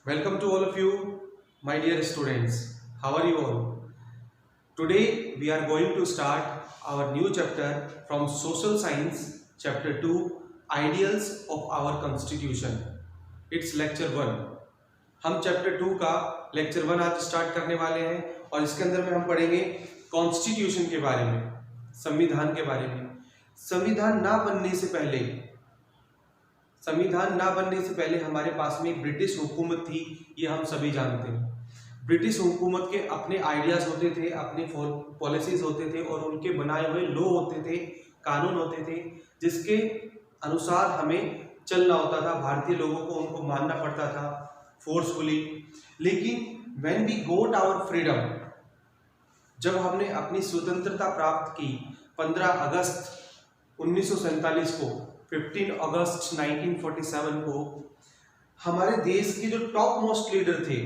Welcome to all of you, my dear students. How are you all? Today we are going to start our new chapter from Social Science, Chapter 2, Ideals of our Constitution. It's Lecture 1. हम Chapter 2 का Lecture 1 आज start करने वाले हैं और इसके अंदर में हम पढ़ेंगे कॉन्स्टिट्यूशन के बारे में, संविधान के बारे में। संविधान ना बनने से पहले हमारे पास में ब्रिटिश हुकूमत थी, ये हम सभी जानते हैं। ब्रिटिश हुकूमत के अपने आइडियाज होते थे, अपने पॉलिसीज होते थे और उनके बनाए हुए लॉ होते थे, कानून होते थे, जिसके अनुसार हमें चलना होता था। भारतीय लोगों को उनको मानना पड़ता था फोर्सफुली। लेकिन when we got our freedom, जब हमने अपनी स्वतंत्रता प्राप्त की 15 अगस्त 1947 को, 15 अगस्त 1947 को, हमारे देश के जो टॉप मोस्ट लीडर थे,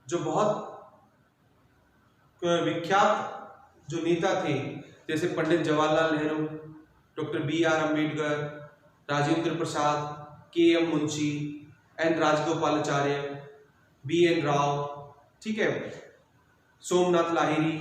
जो बहुत विख्यात जो नेता थे, जैसे Pandit Jawaharlal Nehru, doctor B.R. Ambedkar, Rajendra Prasad, K.M. Munshi, N. Rajagopalachari, B.N. Rao, ठीक है, सोमनाथ लाहिरी,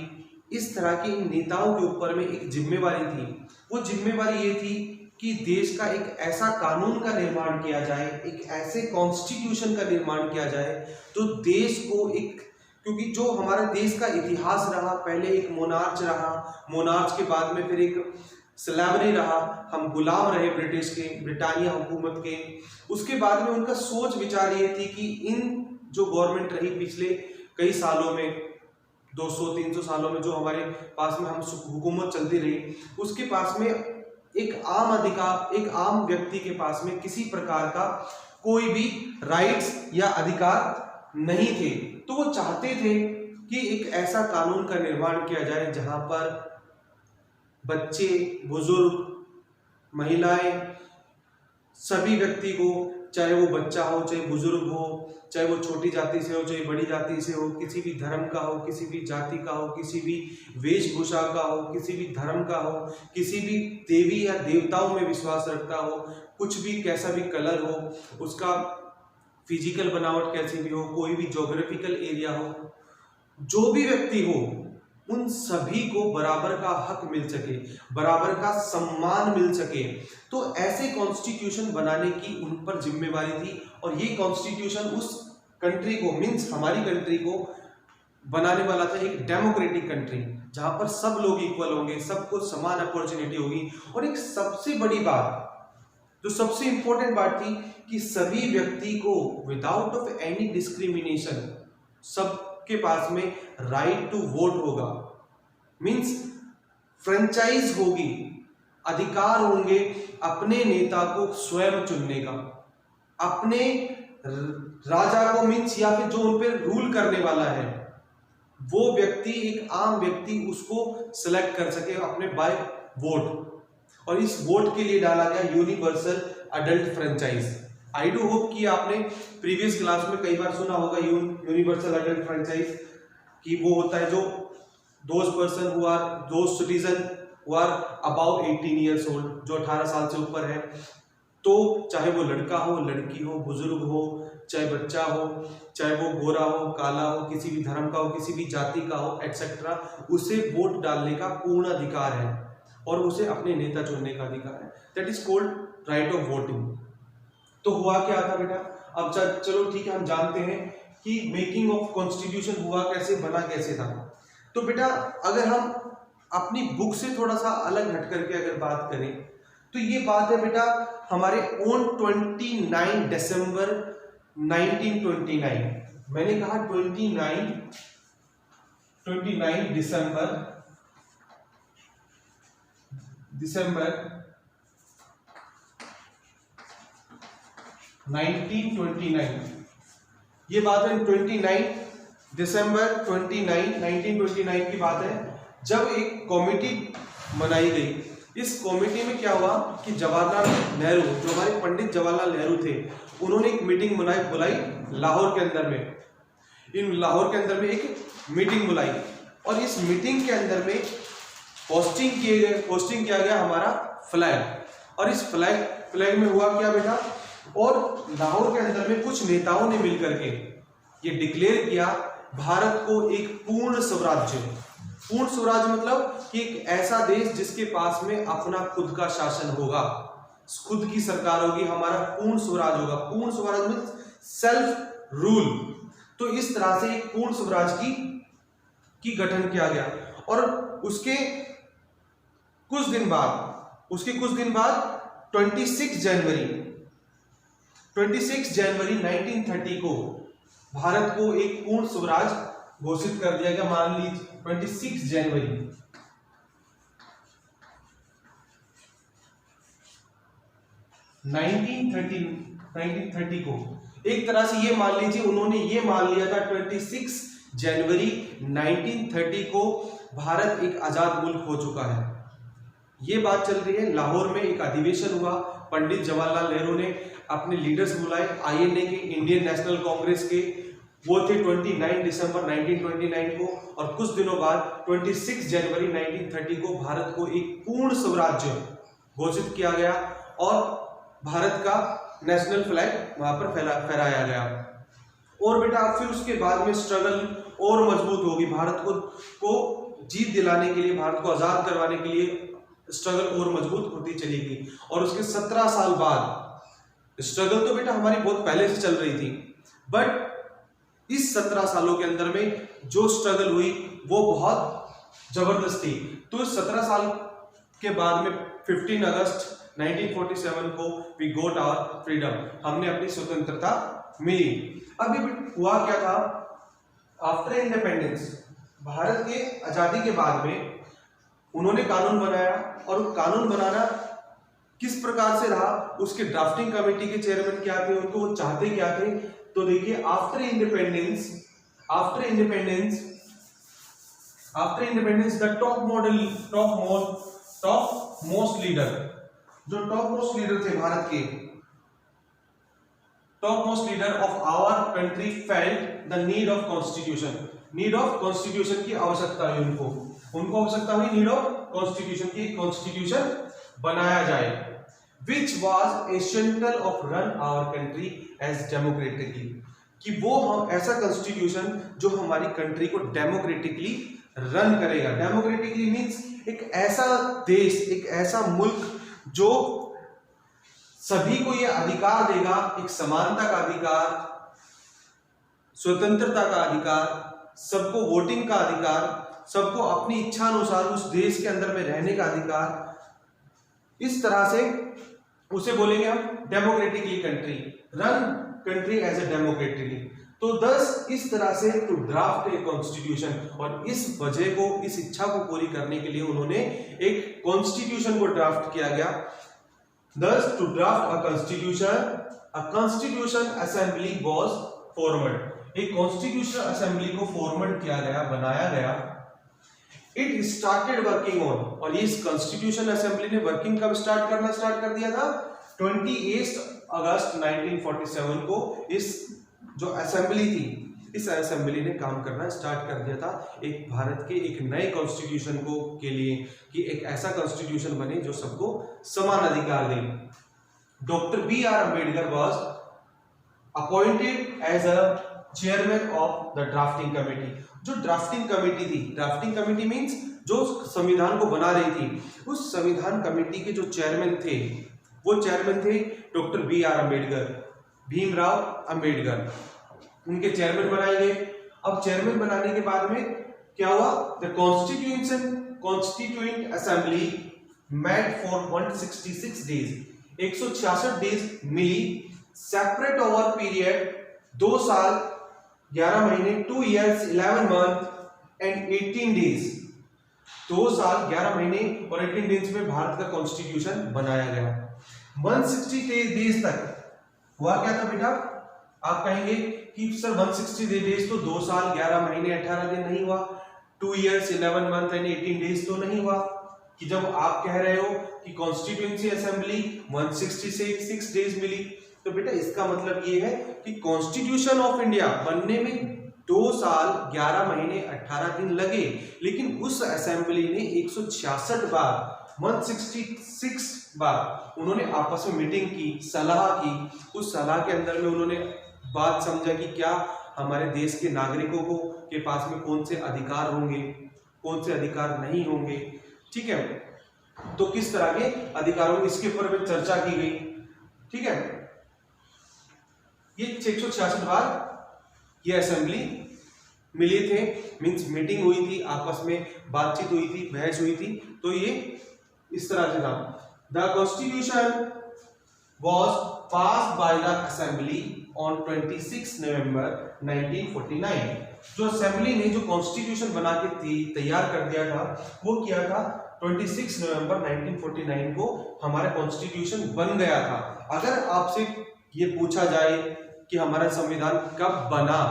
इस तरह के इन नेताओं के ऊपर में एक जिम्मेवारी थी। वो जिम्मेवारी ये थी कि देश का एक ऐसा कानून का निर्माण किया जाए, एक ऐसे कॉन्स्टिट्यूशन का निर्माण किया जाए तो देश को एक, क्योंकि जो हमारा देश का इतिहास रहा, पहले एक मोनार्च रहा, मोनार्च के बाद में फिर एक स्लेवरी रहा, हम गुलाम रहे ब्रिटिश के, ब्रिटानिया हुकूमत के। उसके बाद में उनका सोच विचार ये थी कि इन जो गवर्नमेंट रही पिछले कई सालों में, 200-300 सालों में जो हमारे पास में हम हुकूमत चलती रही, उसके पास में एक आम अधिकार, एक आम व्यक्ति के पास में किसी प्रकार का कोई भी राइट्स या अधिकार नहीं थे। तो वो चाहते थे कि एक ऐसा कानून का निर्माण किया जाए जहां पर बच्चे, बुजुर्ग, महिलाएं, सभी व्यक्ति को, चाहे वो बच्चा हो, चाहे बुजुर्ग हो, चाहे वो छोटी जाति से हो, चाहे बड़ी जाति से हो, किसी भी धर्म का हो, किसी भी जाति का हो, किसी भी वेशभूषा का हो, किसी भी धर्म का हो, किसी भी देवी या देवताओं में विश्वास रखता हो, कुछ भी कैसा भी कलर हो, उसका फिजिकल बनावट कैसी भी हो, कोई भी ज्योग्राफिकल एरिया हो, जो भी व्यक्ति हो, उन सभी को बराबर का हक मिल सके, बराबर का सम्मान मिल सके। तो ऐसे कॉन्स्टिट्यूशन बनाने की उन पर जिम्मेवारी थी और ये कॉन्स्टिट्यूशन उस कंट्री को, मीन्स हमारी कंट्री को बनाने वाला था एक डेमोक्रेटिक कंट्री, जहां पर सब लोग इक्वल होंगे, सबको समान अपॉर्चुनिटी होगी। और एक सबसे बड़ी बात, जो सबसे इंपॉर्टेंट बात थी, कि सभी व्यक्ति को विदाउट ऑफ एनी डिस्क्रिमिनेशन सबके पास में राइट टू वोट होगा, मीन्स फ्रेंचाइज होगी, अधिकार होंगे अपने नेता को स्वयं चुनने का, अपने राजा को, मीन्स या फिर जो उन पर रूल करने वाला है वो व्यक्ति, एक आम व्यक्ति उसको सिलेक्ट कर सके अपने बाय वोट। और इस वोट के लिए डाला गया universal adult franchise. I do hope कि आपने प्रीवियस क्लास में कई बार सुना होगा यूनिवर्सल अडल्ट फ्रेंचाइज, कि वो होता है जो those citizen who are above 18 years old, जो 18 साल से ऊपर है, तो चाहे वो लड़का हो, लड़की हो, बुजुर्ग हो, चाहे बच्चा हो, चाहे वो गोरा हो, काला हो, किसी भी धर्म का हो, किसी भी जाति का हो, एटसेट्रा, उसे वोट डालने का पूर्ण अधिकार है और उसे अपने नेता चुनने का अधिकार है। That is called right of voting. तो हुआ क्या था बेटा, अब चलो ठीक है, हम जानते हैं कि मेकिंग ऑफ कॉन्स्टिट्यूशन हुआ कैसे, बना कैसे था। तो बेटा अगर हम अपनी बुक से थोड़ा सा अलग हट करके अगर बात करें, तो ये बात है बेटा हमारे ऑन 29 दिसंबर 1929, मैंने कहा 29 दिसंबर 1929, ये बात है 29 दिसंबर 1929 की बात है, जब एक कमेटी बनाई गई। इस कमेटी में क्या हुआ कि जवाहरलाल नेहरू, जो हमारे पंडित जवाहरलाल नेहरू थे, उन्होंने एक मीटिंग बुलाई लाहौर के अंदर में। इन लाहौर के अंदर में एक मीटिंग बुलाई और इस मीटिंग के अंदर में पोस्टिंग किया गया हमारा फ्लैग। और इस फ्लैग में हुआ क्या बेटा, और लाहौर के अंदर में कुछ नेताओं ने मिलकर के ये डिक्लेयर किया भारत को एक पूर्ण स्वराज्य। पूर्ण स्वराज्य मतलब कि एक ऐसा देश जिसके पास में अपना खुद का शासन होगा, खुद की सरकार होगी, हमारा पूर्ण स्वराज होगा। पूर्ण स्वराज मीन्स सेल्फ रूल। तो इस तरह से एक पूर्ण स्वराज की गठन किया गया। और उसके कुछ दिन बाद 26 जनवरी 1930 को भारत को एक पूर्ण स्वराज घोषित कर दिया गया। मान लीजिए 26 जनवरी 1930 को एक तरह से ये मान लीजिए उन्होंने ये मान लिया था 26 जनवरी 1930 को भारत एक आजाद मुल्क हो चुका है। ये बात चल रही है। लाहौर में एक अधिवेशन हुआ, पंडित जवाहरलाल नेहरू ने अपने लीडर्स बुलाए आईएनए के, इंडियन नेशनल कांग्रेस के। वो थे 29 दिसंबर 1929 को, और कुछ दिनों बाद 26 जनवरी 1930 को भारत को एक पूर्ण स्वराज्य घोषित किया गया और भारत का नेशनल फ्लैग वहां पर फहराया गया। और बेटा फिर उसके बाद में स्ट्रगल और मजबूत होगी। भारत को जीत दिलाने के लिए, भारत को आजाद करवाने के लिए स्ट्रगल और मजबूत होती चली गई। और उसके 17 साल बाद, स्ट्रगल तो बेटा हमारी बहुत पहले से चल रही थी, बट इस 17 सालों के अंदर में जो स्ट्रगल हुई वो बहुत जबरदस्त थी। तो 17 साल के बाद में 15 अगस्त 1947 को वी गोट आवर फ्रीडम, हमने अपनी स्वतंत्रता मिली। अभी हुआ क्या था, आफ्टर इंडिपेंडेंस, भारत के आजादी के बाद में उन्होंने कानून बनाया। और कानून बनाना किस प्रकार से रहा, उसके ड्राफ्टिंग कमेटी के चेयरमैन क्या थे, उनको वो चाहते क्या थे। तो देखिए after independence the top most leader थे भारत के, top most leader of our country felt the need of constitution की आवश्यकता है। उनको आवश्यकता हुई नीड ऑफ कॉन्स्टिट्यूशन की, कॉन्स्टिट्यूशन बनाया जाए, which was essential of run our country as democratically, कि वो हम ऐसा कॉन्स्टिट्यूशन जो हमारी कंट्री को डेमोक्रेटिकली रन करेगा। डेमोक्रेटिकली मींस एक ऐसा देश, एक ऐसा मुल्क जो सभी को ये अधिकार देगा, एक समानता का अधिकार, स्वतंत्रता का अधिकार, सबको वोटिंग का अधिकार, सबको अपनी इच्छा अनुसार उस देश के अंदर में रहने का अधिकार। इस तरह से उसे बोलेंगे हम democratically country, run country as a democratically. तो दस इस तरह से टू ड्राफ्ट ए कॉन्स्टिट्यूशन, और इस वजह को, इस इच्छा को पूरी करने के लिए उन्होंने एक कॉन्स्टिट्यूशन को ड्राफ्ट किया गया। Thus to draft a constitution assembly was formed. एक कॉन्स्टिट्यूशन असेंबली को फॉर्मड किया गया, बनाया गया। इट स्टार्टेड वर्किंग ऑन, और इस कॉन्स्टिट्यूशन असेंबली ने वर्किंग कब स्टार्ट कर दिया था, 28 अगस्त 1947 को। इस जो असेंबली थी, इस असेंबली ने काम करना स्टार्ट कर दिया था एक भारत के एक नए कॉन्स्टिट्यूशन को के लिए, कि एक ऐसा कॉन्स्टिट्यूशन बने जो सबको समान अधिकार दे। Doctor B.R. Ambedkar was appointed as a chairman of the drafting committee. जो ड्राफ्टिंग कमेटी थी, ड्राफ्टिंग कमेटी मींस जो संविधान को बना रही थी, उस संविधान कमेटी के जो चेयरमैन थे, वो चेयरमैन थे डॉक्टर B.R. अम्बेडकर, भीमराव अम्बेडकर। उनके चेयरमैन बनाए गए। अब चेयरमैन बनाने के बाद में क्या हुआ, the constituent assembly met for 166 days, 166 days मिली, सेपरेट ओवर पीरियड 2 साल 11 महीने, 2 years 11 month and 18 days, 2 साल 11 महीने और 18 डेज में भारत का कॉन्स्टिट्यूशन बनाया गया। 160 डेज तक हुआ क्या था बेटा, आप कहेंगे कि सर 160 डेज तो 2 साल 11 महीने 18 दिन नहीं हुआ, 2 years 11 month and 18 डेज तो नहीं हुआ। कि जब आप कह रहे हो कि कॉन्स्टिट्यूएंसी असेंबली 166 डेज मिली, तो बेटा इसका मतलब ये है कि कॉन्स्टिट्यूशन ऑफ इंडिया बनने में 2 साल 11 महीने 18 दिन लगे, लेकिन उस असेंबली ने 166 बार 166 बार उन्होंने आपस में मीटिंग की, सलाह की। उस सलाह के अंदर में उन्होंने बात समझा कि क्या हमारे देश के नागरिकों को के पास में कौन से अधिकार होंगे, कौन से अधिकार नहीं होंगे, ठीक है। तो किस तरह के अधिकारों इसके ऊपर में चर्चा की गई, ठीक है। ये 166 बार ये असेंबली मिले थे, मींस मीटिंग हुई थी, आपस में बातचीत हुई थी, बहस हुई थी। तो ये इस तरह से था। The constitution was passed by the assembly on 26 नवंबर 1949। जो असेंबली ने जो कॉन्स्टिट्यूशन बना के तैयार कर दिया था वो किया था 26 नवंबर 1949 को हमारा कॉन्स्टिट्यूशन बन गया था। अगर आपसे ये पूछा जाए कि हमारा संविधान कब बना,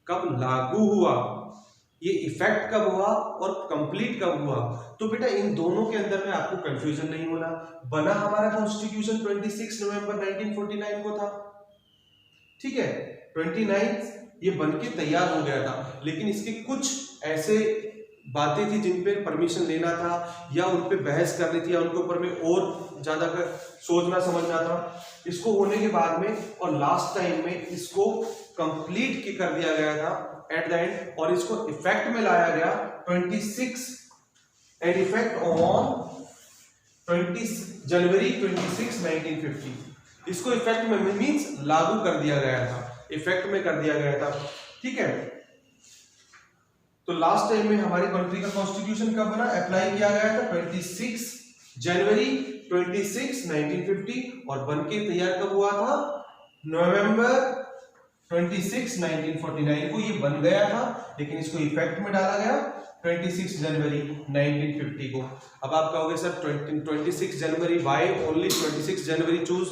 कब लागू हुआ, ये इफेक्ट कब हुआ और कंप्लीट कब हुआ, तो बेटा इन दोनों के अंदर में आपको कंफ्यूजन नहीं होना। बना हमारा कॉन्स्टिट्यूशन 26 नवंबर 1949 को था, ठीक है। 29 ये बन के तैयार हो गया था, लेकिन इसके कुछ ऐसे बातें थी जिन पे परमिशन लेना था या उन पे बहस करनी थी या उनके ऊपर में और ज्यादा सोचना समझना था। इसको होने के बाद में और लास्ट टाइम में इसको कंप्लीट कर दिया गया था एट द एंड, और इसको इफेक्ट में लाया गया 26 एंड इफेक्ट ऑन 20 जनवरी 26 1950। इसको इफेक्ट में मींस लागू कर दिया गया था, इफेक्ट में कर दिया गया था, ठीक है। तो लास्ट टाइम में हमारी कंट्री का कॉन्स्टिट्यूशन कब बना, अप्लाई किया गया था 26 जनवरी 26 1950, और बन के तैयार कब हुआ था, नवंबर 26 1949 को ये बन गया था, लेकिन इसको इफेक्ट में डाला गया 26 जनवरी 1950 को। अब आप कहोगे सर 26 जनवरी, वाई ओनली 26 जनवरी चूज?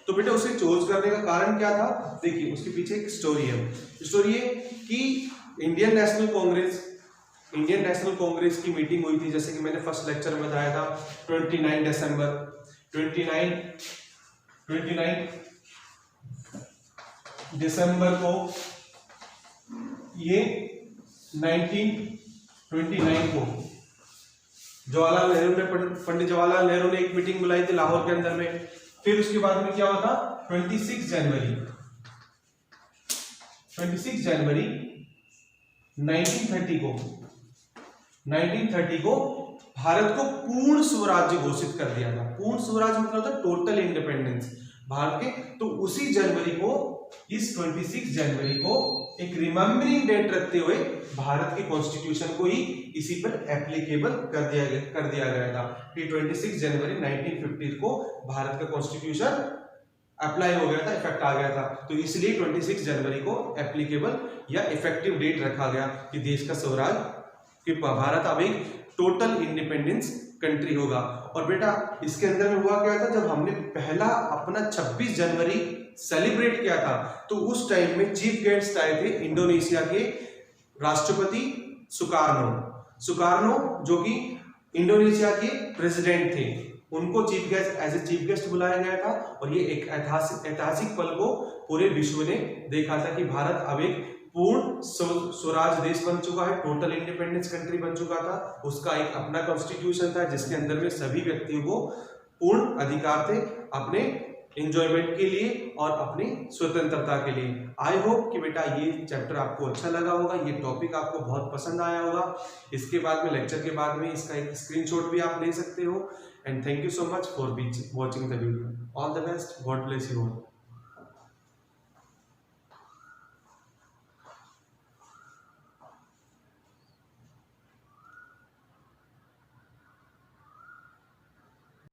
तो बेटा उसे चूज करने का कारण क्या था, देखिए उसके पीछे एक स्टोरी है। स्टोरी है कि इंडियन नेशनल कांग्रेस की मीटिंग हुई थी, जैसे कि मैंने फर्स्ट लेक्चर में बताया था 29 दिसंबर को ये 1929 को जवाहरलाल नेहरू ने पंडित जवाहरलाल नेहरू ने एक मीटिंग बुलाई थी लाहौर के अंदर में। फिर उसके बाद में क्या हुआ था, 26 जनवरी 1930 को भारत को पूर्ण स्वराज्य घोषित कर दिया था। पूर्ण स्वराज्य मतलब था टोटल इंडिपेंडेंस भारत के। तो उसी जनवरी को, इस 26 जनवरी को एक रिमेम्बरिंग डेट रखते हुए भारत के कॉन्स्टिट्यूशन को ही इसी पर एप्लीकेबल कर दिया गया था कि 26 जनवरी 1950 को भारत का कॉन्स्टिट्यूशन अप्लाई हो गया था, इफेक्ट आ गया था। तो इसलिए 26 जनवरी को एप्लीकेबल या इफेक्टिव डेट रखा गया कि देश का स्वराज, कि भारत अब एक टोटल इंडिपेंडेंस कंट्री होगा। और बेटा इसके अंदर में हुआ क्या था, जब हमने पहला अपना 26 जनवरी सेलिब्रेट किया था तो उस टाइम में चीफ गेस्ट आए थे इंडोनेशिया के राष्ट्रपति सुकार्नो, जो कि इंडोनेशिया के प्रेसिडेंट थे। उनको chief guest, as a chief guest बुलाया गया था। और ये एक ऐतिहासिक पल को पूरे विश्व ने देखा था कि भारत अब एक पूर्ण स्वराज देश बन चुका है, टोटल इंडिपेंडेंस कंट्री बन चुका था। उसका एक अपना कॉन्स्टिट्यूशन था जिसके अंदर में सभी व्यक्तियों को पूर्ण अधिकार थे अपने एंजॉयमेंट के लिए और अपनी स्वतंत्रता के लिए। आई होप कि बेटा ये चैप्टर आपको अच्छा लगा होगा, ये टॉपिक आपको बहुत पसंद आया होगा। इसके बाद में लेक्चर के बाद में इसका एक स्क्रीनशॉट भी आप ले सकते हो। And thank you so much for watching the video. All the best, God bless you all.